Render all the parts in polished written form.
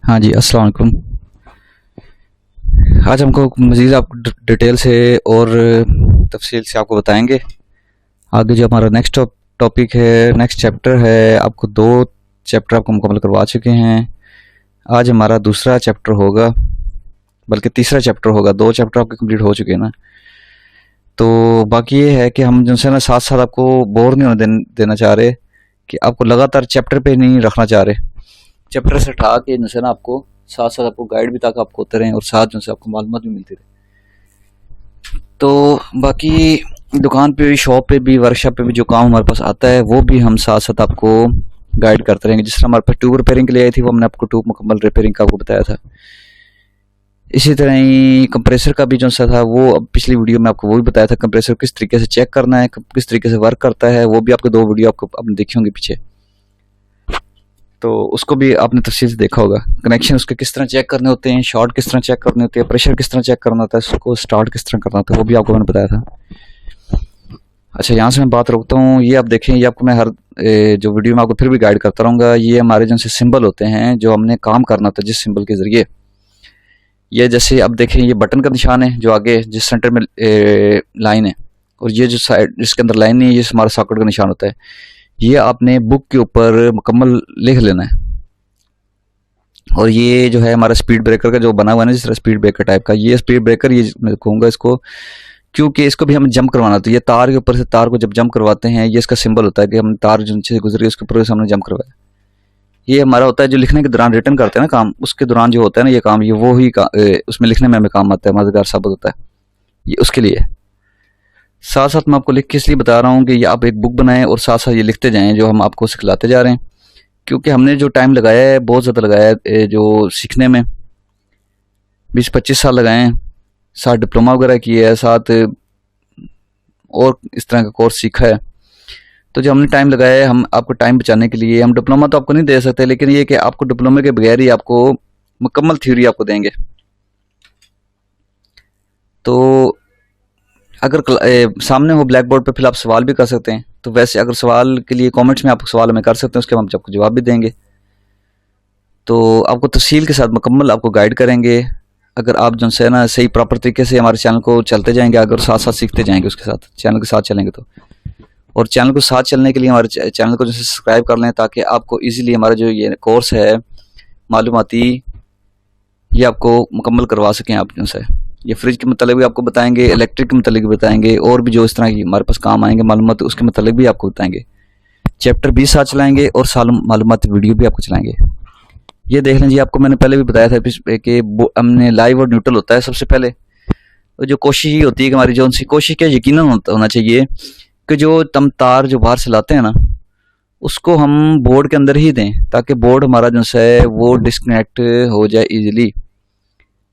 हाँ जी, अस्सलाम वालेकुम। आज हमको मज़ीद आपको डिटेल से और तफसील से आपको बताएंगे। आगे जो हमारा नेक्स्ट टॉपिक है, नेक्स्ट चैप्टर है, आपको 2 चैप्टर आपको मुकम्मल करवा चुके हैं। आज हमारा दूसरा चैप्टर होगा, बल्कि तीसरा चैप्टर होगा। 2 चैप्टर आपके कंप्लीट हो चुके हैं ना। तो बाकी ये है कि हम जिनसे ना साथ साथ आपको बोर नहीं होने देना चाह रहे, कि आपको लगातार चैप्टर पे नहीं रखना चाह रहे। चैप्टर से उठा के जिनसे ना आपको साथ साथ आपको गाइड भी तक आपको होते रहें और साथ जिनसे आपको मालूमात भी मिलती रहे। तो बाकी दुकान पे भी, शॉप पे भी, वर्कशॉप पे भी जो काम हमारे पास आता है वो भी हम साथ साथ आपको गाइड करते रहेंगे। जिस तरह हमारे पास ट्यूब रिपेयरिंग के लिए आई थी, वो हमने आपको ट्यूब मुकम्मल रिपेयरिंग का आपको बताया था। इसी तरह ही कंप्रेसर का भी जो सा था, वो अब पिछली वीडियो में आपको वो भी बताया था, कंप्रेसर किस तरीके से चेक करना है, किस तरीके से वर्क करता है। वो भी आपको 2 वीडियो आपको आपने देखी होंगी पीछे, तो उसको भी आपने तफसील से देखा होगा। कनेक्शन उसके किस तरह चेक करने होते हैं, शॉर्ट किस तरह चेक करने होते हैं, प्रेशर किस तरह चेक करना होता है, उसको स्टार्ट किस तरह करना होता है, वो भी आपको मैंने बताया था। अच्छा, यहाँ से मैं बात रोकता हूँ। ये आप देखें, ये आपको मैं हर जो वीडियो में आपको फिर भी गाइड करता रहूँगा। ये हमारे जैसे सिंबल होते हैं जो हमने काम करना होता है जिस सिंबल के ज़रिए। ये जैसे अब देखें, ये बटन का निशान है जो आगे जिस सेंटर में लाइन है, और ये जो साइड जिसके अंदर लाइन नहीं है, ये हमारा सॉकेट का निशान होता है। ये आपने बुक के ऊपर मुकम्मल लिख लेना है। और ये जो है हमारा स्पीड ब्रेकर का जो बना हुआ है ना, जिस तरह स्पीड ब्रेकर टाइप का, ये स्पीड ब्रेकर, ये मैं कहूँगा इसको, क्योंकि इसको भी हमें जंप करवाना था। ये तार के ऊपर से तार को जब जंप करवाते हैं, ये इसका सिंबल होता है कि हम तार जो नीचे से गुजरी है उसके ऊपर से हमने जंप करवाया। ये हमारा होता है जो लिखने के दौरान रिटर्न करते हैं ना काम, उसके दौरान जो होता है ना ये काम, ये वो ही उसमें लिखने में हमें काम आता है, मददगार साबित होता है ये उसके लिए। साथ साथ मैं आपको लिख के इसलिए बता रहा हूँ कि ये आप एक बुक बनाएं और साथ साथ ये लिखते जाएं जो हम आपको सिखलाते जा रहे हैं। क्योंकि हमने जो टाइम लगाया है बहुत ज़्यादा लगाया है जो सीखने में, 20-25 साल लगाए हैं। साथ डिप्लोमा वगैरह किया है, साथ और इस तरह का कोर्स सीखा है। तो जो हमने टाइम लगाया है, हम आपको टाइम बचाने के लिए हम डिप्लोमा तो आपको नहीं दे सकते, लेकिन ये कि आपको डिप्लोमे के बगैर ही आपको मुकम्मल थ्योरी आपको देंगे। तो अगर सामने हो ब्लैक बोर्ड पे, फिर आप सवाल भी कर सकते हैं। तो वैसे अगर सवाल के लिए कमेंट्स में आप सवाल हमें कर सकते हैं, उसके हम आपको जवाब भी देंगे। तो आपको तफसील के साथ मुकम्मल आपको गाइड करेंगे। अगर आप जो है ना सही प्रॉपर तरीके से हमारे चैनल को चलते जाएंगे, अगर साथ साथ सीखते जाएंगे, उसके साथ चैनल के साथ चलेंगे तो। और चैनल को साथ चलने के लिए हमारे चैनल को जैसे सब्सक्राइब कर लें, ताकि आपको ईजिली हमारा जो ये कोर्स है मालूमाती, ये आपको मुकम्मल करवा सकें। आप जो है ये फ्रिज के मतलब भी आपको बताएंगे, इलेक्ट्रिक के मतलब भी बताएंगे, और भी जो इस तरह की हमारे पास काम आएंगे मालूमात, उसके मतलब भी आपको बताएंगे। चैप्टर 20 साथ चलाएंगे और साल मालूमात वीडियो भी आपको चलाएंगे। ये देख लें जी, आपको मैंने पहले भी बताया था कि हमने लाइव और न्यूट्रल होता है सबसे पहले। तो जो कोशिश ये होती है कि हमारी जो उनसी कोशिश क्या यकीनन होना चाहिए कि जो हम तार जो बाहर से लाते हैं ना, उसको हम बोर्ड के अंदर ही दें, ताकि बोर्ड हमारा जो है वो डिस्कनेक्ट हो जाए इजीली।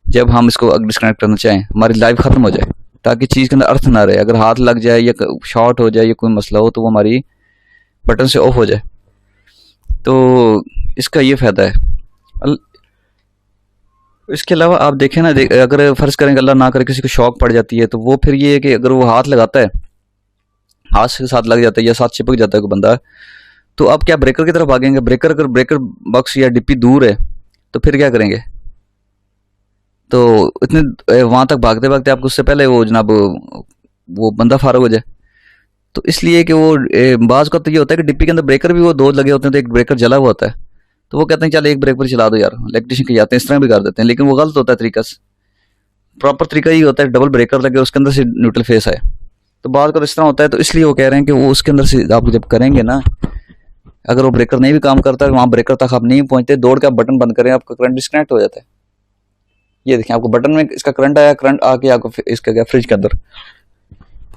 जब हम इसको डिस्कनेक्ट करना चाहें, हमारी लाइफ ख़त्म हो जाए, ताकि चीज़ के अंदर अर्थ ना रहे। अगर हाथ लग जाए या शॉर्ट हो जाए या कोई मसला हो, तो वो हमारी बटन से ऑफ हो जाए। तो इसका ये फ़ायदा है। इसके अलावा आप देखें ना, अगर फ़र्ज़ करें अल्लाह ना करे किसी को शॉक पड़ जाती है, तो वो फिर ये है कि अगर वो हाथ लगाता है, हाथ के साथ लग जाता है या साथ चिपक जाता है कोई बंदा, तो आप क्या ब्रेकर की तरफ भागेंगे? अगर ब्रेकर बॉक्स या डिप्पी दूर है तो फिर क्या करेंगे? तो इतने वहाँ तक भागते भागते आपको उससे पहले वो जनाब वो बंदा फारग हो जाए। तो इसलिए कि वो बाज़ का तो ये होता है कि डिप्पी के अंदर ब्रेकर भी वो 2 लगे होते हैं, तो एक ब्रेकर जला हुआ होता है, तो वो कहते हैं चल एक ब्रेकर चला दो यार, इलेक्ट्रिशियन के जाते हैं इस तरह भी कर देते हैं, लेकिन वो गलत होता है तरीका से। प्रॉपर तरीका ये होता है डबल ब्रेकर लगे, उसके अंदर से न्यूट्रल फेस आए। तो बाज़ का इस तरह होता है, तो इसलिए वो कह रहे हैं कि वो उसके अंदर से आप जब करेंगे ना, अगर वो ब्रेकर नहीं भी काम करता है, वहाँ ब्रेकर तक आप नहीं पहुँचते, दौड़ के आप बटन बंद करें, आपका करंट डिस्कनेक्ट हो जाता है। ये देखें, आपको बटन में इसका करंट आया, करंट आके आपको इसका गया फ्रिज के अंदर।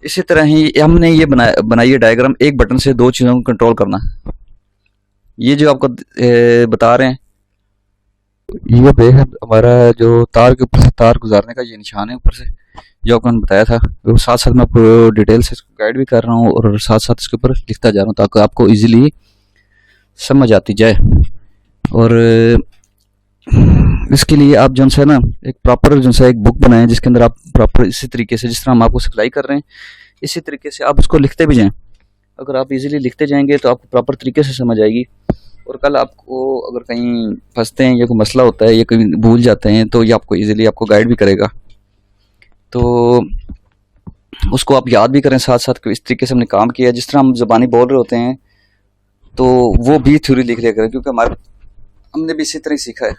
इसी तरह ही हमने ये बनाई है डायग्राम, एक बटन से 2 चीज़ों को कंट्रोल करना। ये जो आपको बता रहे हैं, ये देख हमारा जो तार के ऊपर से तार गुजारने का ये निशान है ऊपर से, जो आपको मैंने बताया था। और साथ साथ मैं आपको डिटेल से इसको गाइड भी कर रहा हूँ, और साथ साथ इसके ऊपर लिखता जा रहा हूँ, ताकि आपको इजीली समझ आती जाए। और इसके लिए आप जो है ना एक प्रॉपर जो है एक बुक बनाएं, जिसके अंदर आप प्रॉपर इसी तरीके से, जिस तरह हम आपको सिखलाई कर रहे हैं, इसी तरीके से आप उसको लिखते भी जाएं। अगर आप इजीली लिखते जाएंगे तो आपको प्रॉपर तरीके से समझ आएगी, और कल आपको अगर कहीं फंसते हैं या कोई मसला होता है या कहीं भूल जाते हैं तो ये आपको इजीली आपको गाइड भी करेगा। तो उसको आप याद भी करें साथ साथ कि इस तरीके से हमने काम किया। जिस तरह हम ज़बानी बोल रहे होते हैं तो वो भी थ्योरी लिख लिया करें, क्योंकि हमने भी इसी तरह ही सीखा है।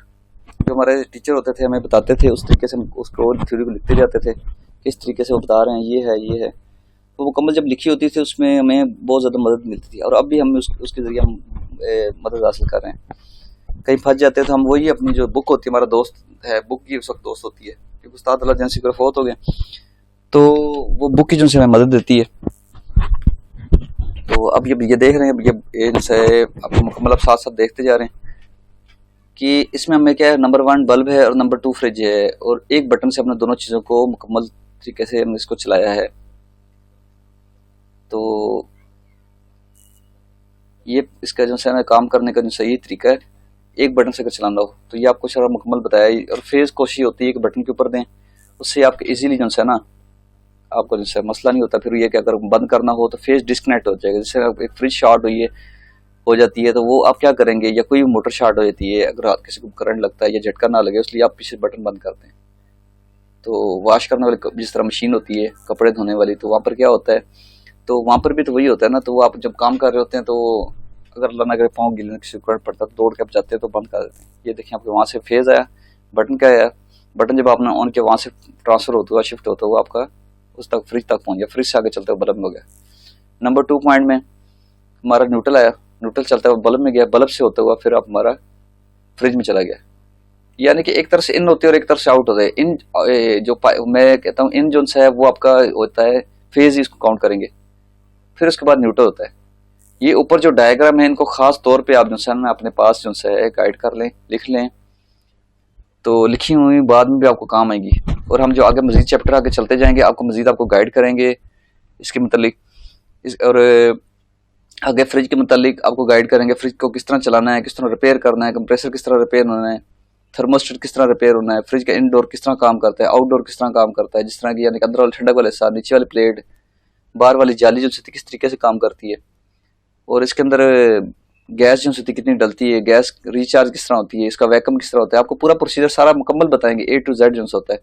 जो हमारे टीचर होते थे हमें बताते थे उस तरीके से हम उसको थ्योरी को लिखते जाते थे, किस तरीके से वो बता रहे हैं ये है। तो मुकम्मल जब लिखी होती थी उसमें हमें बहुत ज़्यादा मदद मिलती थी, और अब भी हम उसके ज़रिए हम मदद हासिल कर रहे हैं। कहीं फंस जाते हैं तो हम वही अपनी जो बुक होती है, हमारा दोस्त है, बुक की उस वक्त दोस्त होती है, क्योंकि उस्ताद अल्लाह जैसी को फौत हो गए, तो वो बुक की जो से हमें मदद देती है। तो अब ये देख रहे हैं, अब ये जैसे अब मुकम्मल आप साथ साथ देखते जा रहे हैं कि इसमें हमें क्या है, नंबर 1 बल्ब है और नंबर 2 फ्रिज है, और एक बटन से हमने दोनों चीज़ों को मुकम्मल तरीके से हमने इसको चलाया है। तो ये इसका जो है ना काम करने का जो सही तरीका है, एक बटन से अगर चलाना हो तो ये आपको सारा मुकम्मल बताया। और फेस कोशिश होती है कि बटन के ऊपर दें, उससे आपके इजीली जो है ना आपको जो है मसला नहीं होता। फिर ये कि अगर बंद करना हो तो फेस डिस्कनेक्ट हो जाएगा। जैसे एक फ्रिज शॉर्ट हुई है हो जाती है तो वो आप क्या करेंगे, या कोई मोटर शॉर्ट हो जाती है, अगर किसी को करंट लगता है या झटका ना लगे इसलिए आप पीछे बटन बंद करते हैं। तो वॉश करने वाली जिस तरह मशीन होती है कपड़े धोने वाली, तो वहाँ पर क्या होता है, तो वहाँ पर भी तो वही होता है ना। तो वो आप जब काम कर रहे होते हैं तो अगर अल्लाह ना करे पाँव गिरने किसी को करंट पड़ता है तो दौड़ के आप जाते हैं तो बंद कर देते हैं। ये देखिए आपके वहाँ से फेज आया, बटन क्या आया, बटन जब आपने ऑन किया वहाँ से ट्रांसफर होता हुआ शिफ्ट होता हुआ आपका उस तक फ्रिज तक पहुँच गया, फ्रिज से आगे चलते हुए बल्ब हो गया। नंबर 2 पॉइंट में हमारा न्यूट्रल आया, न्यूट्रल चलता हुआ बल्ब में गया, बल्ब से होता हुआ फिर आप हमारा फ्रिज में चला गया। यानी कि एक तरफ से इन होती है और एक तरफ से आउट होता है। इन जो मैं कहता हूँ इन जो है वो आपका होता है फेज, इसको काउंट करेंगे, फिर उसके बाद न्यूट्रल होता है। ये ऊपर जो डायग्राम है इनको खास तौर पे आप जो है ना अपने पास जो है गाइड कर लें, लिख लें, तो लिखी हुई बाद में भी आपको काम आएगी। और हम जो आगे मजीद चैप्टर आगे चलते जाएंगे आपको मजीद आपको गाइड करेंगे इसके मतलब और आगे फ्रिज के मतलब आपको गाइड करेंगे, फ्रिज को किस तरह चलाना है, किस तरह रिपेयर करना है, कंप्रेसर किस तरह रिपेयर होना है, थर्मोस्टेट किस तरह रिपेयर होना है, फ्रिज का इनडोर किस तरह काम करता है, आउटडोर किस तरह काम करता है, जिस तरह की यानी अंदर वाले ठंडक वाले हिस्सा, नीचे वाली प्लेट, बाहर वाली जाली जो किस तरीके से काम करती है, और इसके अंदर गैस जो होती कितनी डलती है, गैस रिचार्ज किस तरह होती है, इसका वैक्यूम किस तरह होता है, आपको पूरा प्रोसीजर सारा मुकम्मल बताएंगे A to Z जो होता है।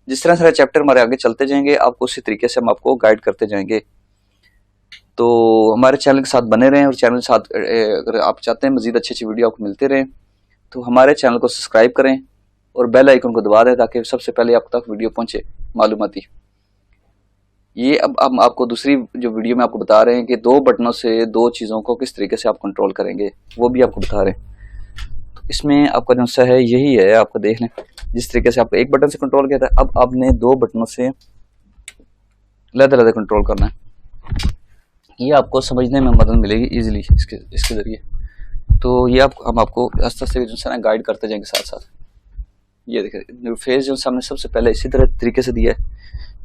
जिस तरह सारे चैप्टर हमारे आगे चलते जाएंगे आपको उसी तरीके से हम आपको गाइड करते जाएंगे। तो हमारे चैनल के साथ बने रहें, और चैनल के साथ अगर आप चाहते हैं मजीद अच्छी अच्छी वीडियो आपको मिलते रहें तो हमारे चैनल को सब्सक्राइब करें और बेल आइकन को दबा दें ताकि सबसे पहले आप तक वीडियो पहुंचे मालूमाती। ये अब हम आपको दूसरी जो वीडियो में आपको बता रहे हैं कि 2 बटनों से 2 चीज़ों को किस तरीके से आप कंट्रोल करेंगे, वो भी आपको बता रहे हैं। तो इसमें आपका जो सा है यही है, आपको देख लें जिस तरीके से आपको एक बटन से कंट्रोल किया था, अब आपने 2 बटनों से लहदा कंट्रोल करना है। ये आपको समझने में मदद मिलेगी इजीली इसके ज़रिए। तो ये हम आपको आस्ते आस्ते जो है ना गाइड करते जाएंगे साथ साथ। ये देखिए फेस जो हमने सबसे पहले इसी तरह तरीके से दिया है,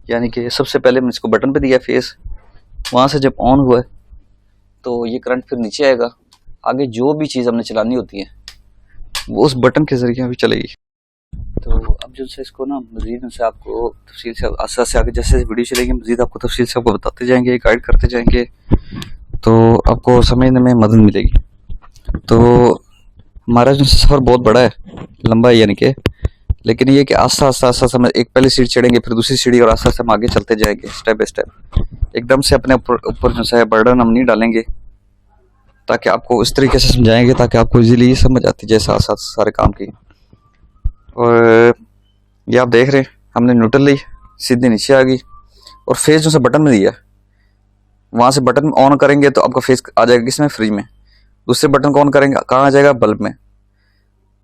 यानी कि सबसे पहले मैंने इसको बटन पे दिया फेस, वहाँ से जब ऑन हुआ है तो ये करंट फिर नीचे आएगा, आगे जो भी चीज़ हमने चलानी होती है वो उस बटन के ज़रिए भी चलेगी। तो अब जो है इसको ना मज़ीद से आपको तफसील से आस्ते से आगे जैसे वीडियो चलेगी मज़ीद आपको तफसील से आपको बताते जाएंगे, गाइड करते जाएंगे, तो आपको समझने में मदद मिलेगी। तो हमारा जो सफ़र बहुत बड़ा है, लंबा है यानी कि, लेकिन ये कि आस्ता आस्ता हम एक पहली सीढ़ी चढ़ेंगे फिर दूसरी सीढ़ी और आस्ता आस्ता हम आगे चलते जाएंगे स्टेप बाय स्टेप। एकदम से अपने ऊपर जो है बर्डन हम नहीं डालेंगे, ताकि आपको इस तरीके से समझाएंगे ताकि आपको इजीली समझ आती जाए साथ साथ सारे काम की। और ये आप देख रहे हैं हमने न्यूट्रल ली, सीधी नीचे आ गई, और फेस जो बटन में दिया वहाँ से बटन ऑन करेंगे तो आपका फेस आ जाएगा किसमें, फ्रिज में। दूसरे बटन को ऑन करेंगे कहाँ आ जाएगा, बल्ब में।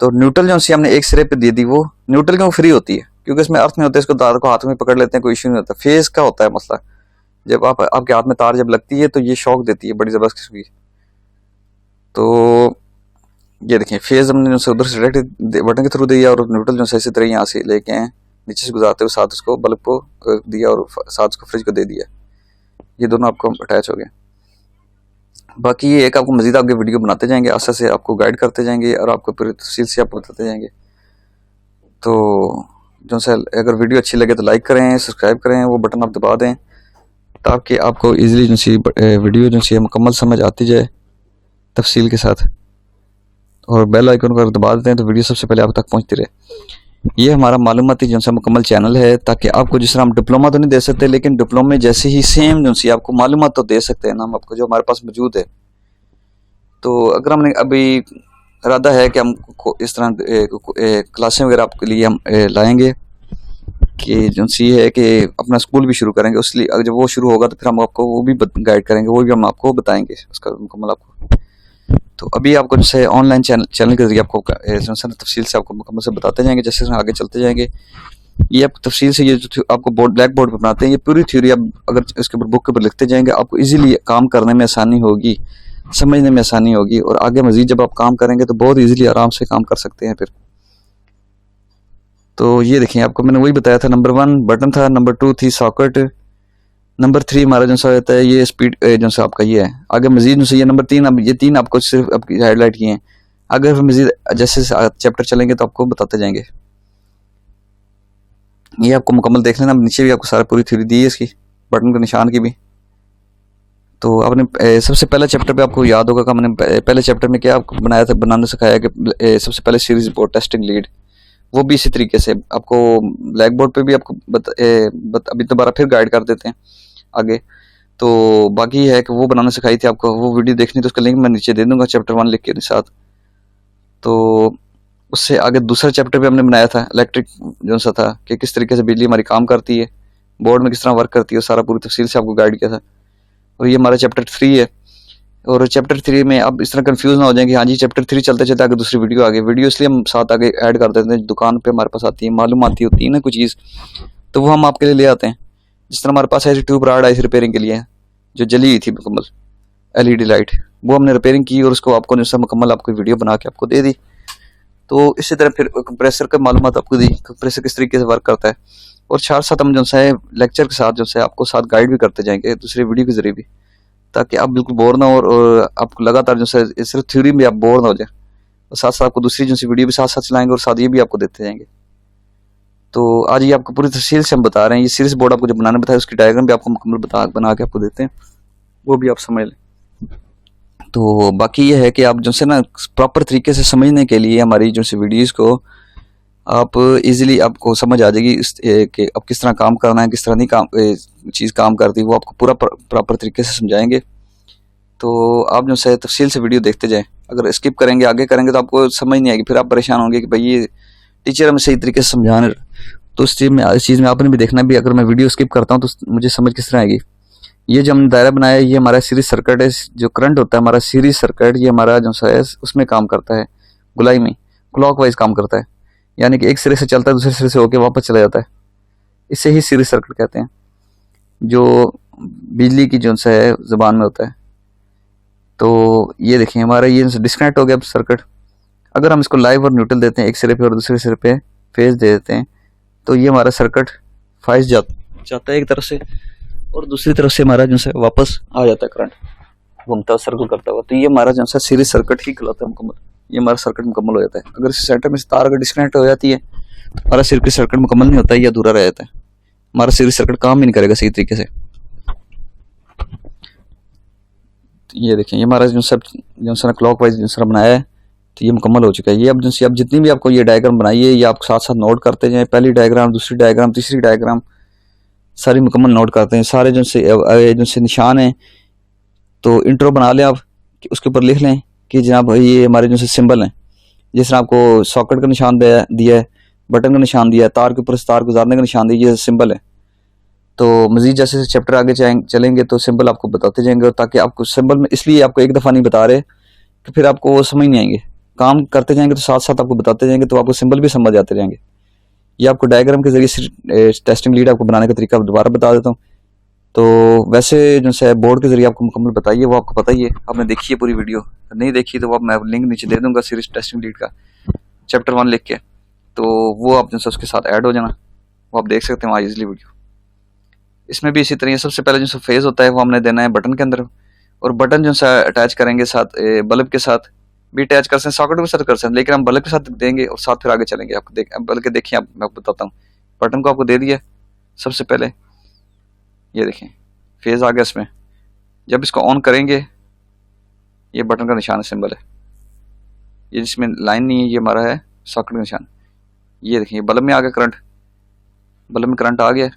तो न्यूट्रल जो सी हमने एक सिरे पे दे दी, वो न्यूट्रल क्यों फ्री होती है, क्योंकि इसमें अर्थ नहीं होता, इसको तार को हाथ में पकड़ लेते हैं, कोई इश्यू नहीं होता। फेस का होता है मसला, जब आपके हाथ में तार जब लगती है तो ये शॉक देती है बड़ी ज़बरदस्त किस्म की। तो ये देखिए फेज हमने जो उधर से डायरेक्ट बटन के थ्रू दिया, और न्यूट्रल जो है इसी तरह यहाँ से लेके आए नीचे से गुजारते हुए साथ उसको बल्ब को दिया और साथ उसको फ्रिज को दे दिया। ये दोनों आपको अटैच हो गए। बाकी ये एक आपको मजीद आगे वीडियो बनाते जाएंगे, आस्ते से आपको गाइड करते जाएंगे और आपको पूरी तफसील से आपको बताते जाएंगे। तो जो है अगर वीडियो अच्छी लगे तो लाइक करें, सब्सक्राइब करें, वो बटन आप दबा दें ताकि आपको ईजिली जो सी वीडियो जो सी मुकम्मल समझ आती जाए तफसील के साथ। और बेल आइकन को दबा देते हैं तो वीडियो सबसे पहले आप तक पहुंचती रहे। ये हमारा मालूमाती जो सा मुकम्मल चैनल है, ताकि आपको जिस तरह हम डिप्लोमा तो नहीं दे सकते, लेकिन डिप्लोमा में जैसे ही सेम जो सी आपको मालूमात तो दे सकते हैं ना हम आपको, जो हमारे पास मौजूद है। तो अगर हमने अभी इरादा है कि हम इस तरह क्लासें वगैरह आपके लिए हम लाएंगे कि जो सी है कि अपना स्कूल भी शुरू करेंगे, उसलिए अगर जब वो शुरू होगा तो फिर हम आपको वो भी गाइड करेंगे, वो भी हम आपको बताएंगे उसका मुकम्मल आपको। तो अभी आपको जैसे ऑनलाइन चैनल के जरिए आपको तफसील से आपको मुकम्मल से बताते जाएंगे, जैसे आगे चलते जाएंगे। ये आप तफसील से ये जो आपको ब्लैक बोर्ड पर बनाते हैं, ये पूरी थ्योरी आप अगर इसके ऊपर बुक के ऊपर लिखते जाएंगे, आपको इजीली काम करने में आसानी होगी, समझने में आसानी होगी, और आगे मजीद जब आप काम करेंगे तो बहुत इजीली आराम से काम कर सकते हैं फिर। तो ये देखिए, आपको मैंने वही बताया था, नंबर 1 बटन था, नंबर 2 थी सॉकेट, नंबर 3 हमारा जो सा होता है ये स्पीड जो सा आपका ये है। आगे मजीद ये नंबर 3, अब ये 3 आपको सिर्फ आपकी हाईलाइट किए हैं। अगर फिर मजीद जैसे चैप्टर चलेंगे तो आपको बताते जाएंगे। ये आपको मुकम्मल देख लेना, नीचे भी आपको सारा पूरी थ्योरी दी है इसकी, बटन के निशान की भी। तो आपने सबसे पहला चैप्टर पे आपको याद होगा कि हमने पहले चैप्टर में क्या आपको बनाना सिखाया कि सबसे पहले सीरीज रिपोर्ट टेस्टिंग लीड, वो भी इसी तरीके से आपको ब्लैक बोर्ड पे भी आपको अभी दोबारा फिर गाइड कर देते हैं आगे। तो बाकी है कि वो बनाना सिखाई थी आपको, वो वीडियो देखनी तो उसका लिंक मैं नीचे दे दूंगा चैप्टर 1 लिख के साथ। तो उससे आगे दूसरा चैप्टर भी हमने बनाया था इलेक्ट्रिक जो सा था, कि किस तरीके से बिजली हमारी काम करती है, बोर्ड में किस तरह वर्क करती है, सारा पूरी तफसील से आपको गाइड किया था। और ये हमारा चैप्टर 3 है। और चैप्टर 3 में आप इस तरह कंफ्यूज ना हो जाएंगे, हाँ जी चैप्टर 3 चलते चलते आगे दूसरी वीडियो आगे वीडियो, इसलिए हम साथ आगे ऐड कर देते हैं। दुकान पे हमारे पास आती है, मालूम आती होती है ना कुछ चीज़, तो वो हम आपके लिए ले आते हैं। जिस तरह हमारे पास ऐसी ट्यूब राड आई थी रिपेयरिंग के लिए, जो जली हुई थी मुकम्मल LED लाइट, वो हमने रिपेयरिंग की और उसको आपको जैसा मुकम्मल आपको वीडियो बना के आपको दे दी। तो इसी तरह फिर कंप्रेसर का मालूमात आपको दी, कंप्रेसर किस तरीके से वर्क करता है। और साथ हम जो है लेक्चर के साथ जो है आपको साथ गाइड भी करते जाएंगे दूसरे वीडियो के जरिए भी, ताकि आप बिल्कुल बोर ना हो और आपको लगातार जो है सिर्फ थ्योरी में आप बोर ना हो जाए। और साथ साथ आपको दूसरी जो सी वीडियो भी साथ साथ चलाएंगे और साथ ये भी आपको देते जाएंगे। तो आज ये आपको पूरी तफसील से हम बता रहे हैं। ये सीरीज बोर्ड आपको जो बनाने बताया उसकी डायग्राम भी आपको मुकम्मल बना के आपको देते हैं, वो भी आप समझ लें। तो बाकी ये है कि आप जो से ना प्रॉपर तरीके से समझने के लिए हमारी जो सी वीडियोज़ को आप इजीली आपको समझ आ जाएगी कि अब किस तरह काम करना है, किस तरह नहीं काम चीज़ काम करती है, वो आपको पूरा प्रॉपर तरीके से समझाएंगे। तो आप जो है तफसील से वीडियो देखते जाएं। अगर स्किप करेंगे आगे करेंगे तो आपको समझ नहीं आएगी, फिर आप परेशान होंगे कि भाई ये टीचर हमें सही तरीके से समझाने। तो इस चीज़ में आपने भी देखना भी, अगर मैं वीडियो स्किप करता हूँ तो मुझे समझ किस तरह आएगी। ये जो हमने दायरा बनाया है, ये हमारा सीरीज सर्किट है। जो करंट होता है हमारा सीरीज सर्किट, ये हमारा जो है उसमें काम करता है, गुलाई में क्लॉकवाइज काम करता है, यानी कि एक सिरे से चलता है दूसरे सिरे से होकर वापस चला जाता है। इसे ही सीरीज सर्किट कहते हैं, जो बिजली की जो है ज़बान में होता है। तो ये देखें हमारा ये डिस्कनेक्ट हो गया सर्किट। अगर हम इसको लाइव और न्यूट्रल देते हैं, एक सिरे पे और दूसरे सिरे पे फेज दे देते हैं, तो ये हमारा सर्किट फाइज जाता है एक तरफ से, और दूसरी तरफ से हमारा जो है वापस आ जाता है, करंट घूमता हुआ सर्कल करता हुआ। तो ये हमारा जो है सीरीज सर्किट ही कहलाता है मुकम्मल। ये हमारा सर्किट मुकम्मल हो जाता है। अगर इस सेंटर में से तार अगर डिस्कनेक्ट हो जाती है तो हमारा सीरीज सर्किट मुकम्मल नहीं होता है, या अधूरा रह जाता है। हमारा सीरीज सर्किट काम ही नहीं करेगा सही तरीके से। ये देखें, ये हमारा जो है क्लॉकवाइज जो बनाया है, तो ये मुकम्मल हो चुका है। ये अब जो अब जितनी भी आपको ये डायग्राम बनाई है, ये आप साथ साथ नोट करते जाएं। पहली डायग्राम, दूसरी डायग्राम, तीसरी डायग्राम, सारी मुकम्मल नोट करते हैं। सारे जो से निशान हैं, तो इंट्रो बना लें आप, उसके ऊपर लिख लें कि जनाब ये हमारे जो से सिंबल हैं। जिस तरह आपको सॉकेट का निशान दिया है, बटन का निशान दिया है, तार के ऊपर से तार गुजारने का निशान दिया, ये सिंबल है। तो मजीद जैसे चैप्टर आगे चलेंगे तो सिंबल आपको बताते जाएंगे, और ताकि आपको सिंबल में इसलिए आपको एक दफ़ा नहीं बता रहे कि फिर आपको वो समझ नहीं आएंगे। काम करते जाएंगे तो साथ साथ आपको बताते जाएंगे, तो आपको सिंबल भी समझ आते जाएंगे। ये आपको डायग्राम के जरिए टेस्टिंग लीड आपको बनाने का तरीका दोबारा बता देता हूँ। तो वैसे जो है बोर्ड के जरिए आपको मुकम्मल बताइए, वो आपको पता ही है, आपने देखी है पूरी वीडियो। नहीं देखी तो मैं लिंक नीचे दे दूंगा सीरीज टेस्टिंग लीड का, चैप्टर 1 लिख के, तो वो आप जो है उसके साथ ऐड हो जाना, वो आप देख सकते हैं वहाँ इजली वीडियो। इसमें भी इसी तरह सबसे पहले जो फेज होता है वो हमने देना है बटन के अंदर, और बटन जो है अटैच करेंगे साथ बल्ब के साथ भी अटैच कर सकते हैं, सॉकेट के साथ कर सकते हैं, लेकिन हम बल्ब के साथ देंगे और साथ फिर आगे चलेंगे। आपको बल्कि देखिए, आप मैं आपको बताता हूँ। बटन को आपको दे दिया सबसे पहले, ये देखें फेज आ गया इसमें। जब इसको ऑन करेंगे, ये बटन का निशान सिंबल है, ये जिसमें लाइन नहीं है ये हमारा है सॉकेट का निशान। ये देखिए बल्ब में आ गया करंट, बल्ब में करंट आ गया।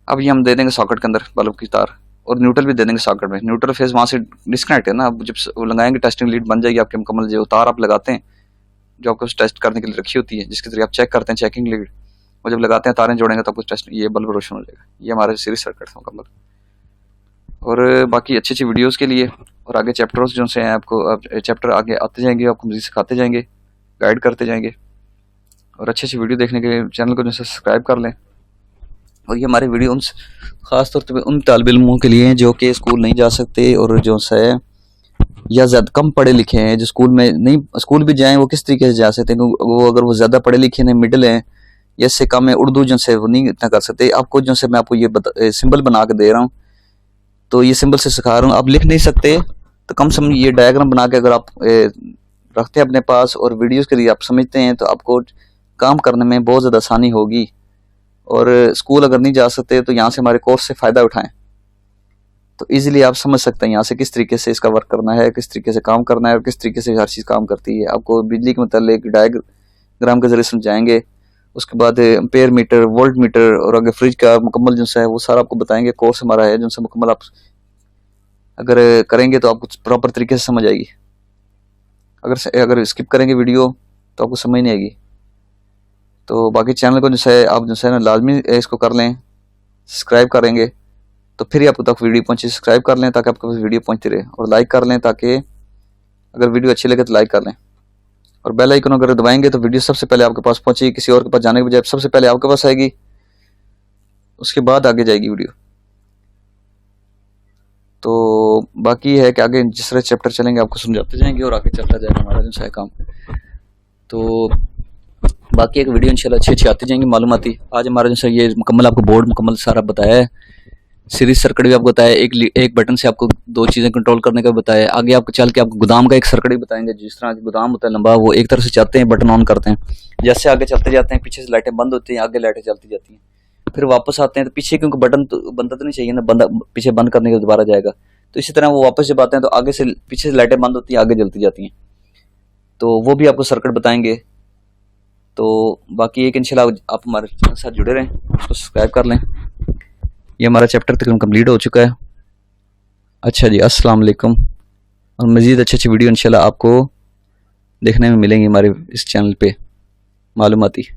अब ये हम दे देंगे सॉकेट के अंदर बल्ब की तार, और न्यूट्रल भी दे देंगे सॉकेट में। न्यूट्रल फेज वहाँ से डिस्कनेक्ट है ना, अब जब वो लगाएंगे टेस्टिंग लीड बन जाएगी आपके मुकम्मल। जो तार आप लगाते हैं जो आपको टेस्ट करने के लिए रखी होती है, जिसके जरिए आप चेक करते हैं चेकिंग लीड, वो जब लगाते हैं तारें जोड़ेंगे तो आपको टेस्ट ये बल्ब रोशन हो जाएगा। ये हमारे सीरीज सर्किट है मुकम्मल। और बाकी अच्छी अच्छी वीडियोस के लिए और आगे चैप्टर्स जो से हैं आपको चैप्टर आगे आते जाएंगे, आपको मज़ीद सिखाते जाएंगे, गाइड करते जाएंगे। और अच्छी अच्छी वीडियो देखने के लिए चैनल को जो सब्सक्राइब कर लें। और ये हमारे वीडियो उन ख़ास तौर पर उन तालिब इल्मों के लिए हैं जो कि स्कूल नहीं जा सकते और जो है या ज़्यादा कम पढ़े लिखे हैं, जो स्कूल में नहीं, स्कूल भी जाएं वो किस तरीके से जा सकते हैं। वो अगर वो ज़्यादा पढ़े लिखे हैं, मिडिल हैं या इससे कम है, उर्दू जो से वो नहीं इतना कर सकते। आपको जो से मैं आपको ये सिंबल बना के दे रहा हूँ, तो ये सिंबल से सिखा रहा हूँ। आप लिख नहीं सकते तो कम से कम ये डायग्राम बना के अगर आप रखते हैं अपने पास और वीडियोस के लिए आप समझते हैं, तो आपको काम करने में बहुत ज़्यादा आसानी होगी। और स्कूल अगर नहीं जा सकते तो यहाँ से हमारे कोर्स से फ़ायदा उठाएं, तो इजीली आप समझ सकते हैं यहाँ से किस तरीके से इसका वर्क करना है, किस तरीके से काम करना है और किस तरीके से हर चीज़ काम करती है। आपको बिजली के मतलब डायग्राम के जरिए समझाएंगे। उसके बाद एम्पेयर मीटर, वोल्ट मीटर और आगे फ्रिज का मुकम्मल जो है वो सारा आपको बताएंगे। कोर्स हमारा है जो मुकम्मल आप अगर करेंगे तो आपको प्रॉपर तरीके से समझ आएगी। अगर स्किप करेंगे वीडियो तो आपको समझ नहीं आएगी। तो बाकी चैनल को जो है आप जो है ना लाजमी इसको कर लें, सब्सक्राइब करेंगे तो फिर ही आपको तक वीडियो पहुंचे। सब्सक्राइब कर लें ताकि आपके पास वीडियो पहुंचती रहे, और लाइक कर लें ताकि अगर वीडियो अच्छी लगे तो लाइक कर लें। और बेल आइकन अगर दबाएंगे तो वीडियो सबसे पहले आपके पास पहुंचेगी, किसी और के पास जाने के बजाय सबसे पहले आपके पास आएगी, उसके बाद आगे जाएगी वीडियो। तो बाकी है कि आगे जिस तरह चैप्टर चलेंगे आपको समझाते जाएंगे और आगे चलता जाएगा हमारा जो है काम। तो बाकी एक वीडियो इंशाल्लाह अच्छी आती जाएंगी मालूमाती। आज हमारा जो है ये मुकम्मल आपको बोर्ड मुकम्मल सारा बताया है, सीरीज सर्किट भी आपको बताया, एक बटन से आपको दो चीज़ें कंट्रोल करने का बताया। आगे आपको चल के आपको गोदाम का एक सर्किट भी बताएंगे, जिस तरह गोदाम होता है लंबा, वो एक तरफ से चाहते हैं बटन ऑन करते हैं, जैसे आगे चलते जाते हैं पीछे से लाइटें बंद होती हैं, आगे लाइटें चलती जाती हैं, फिर वापस आते हैं तो पीछे क्योंकि बटन तो बनता तो नहीं चाहिए ना, बंदा पीछे बंद करने के दोबारा जाएगा, तो इसी तरह वो वापस जब आते हैं तो आगे से पीछे से लाइटें बंद होती हैं, आगे जलती जाती हैं। तो वो भी आपको सर्किट बताएंगे। तो बाकी एक इंशाल्लाह आप हमारे चैनल के साथ जुड़े रहें, उसको सब्सक्राइब कर लें। ये हमारा चैप्टर तकरीबन कंप्लीट हो चुका है। अच्छा जी, अस्सलाम वालेकुम। और मज़ीद अच्छी अच्छी वीडियो इंशाल्लाह आपको देखने में मिलेंगी हमारे इस चैनल पे मालूमाती।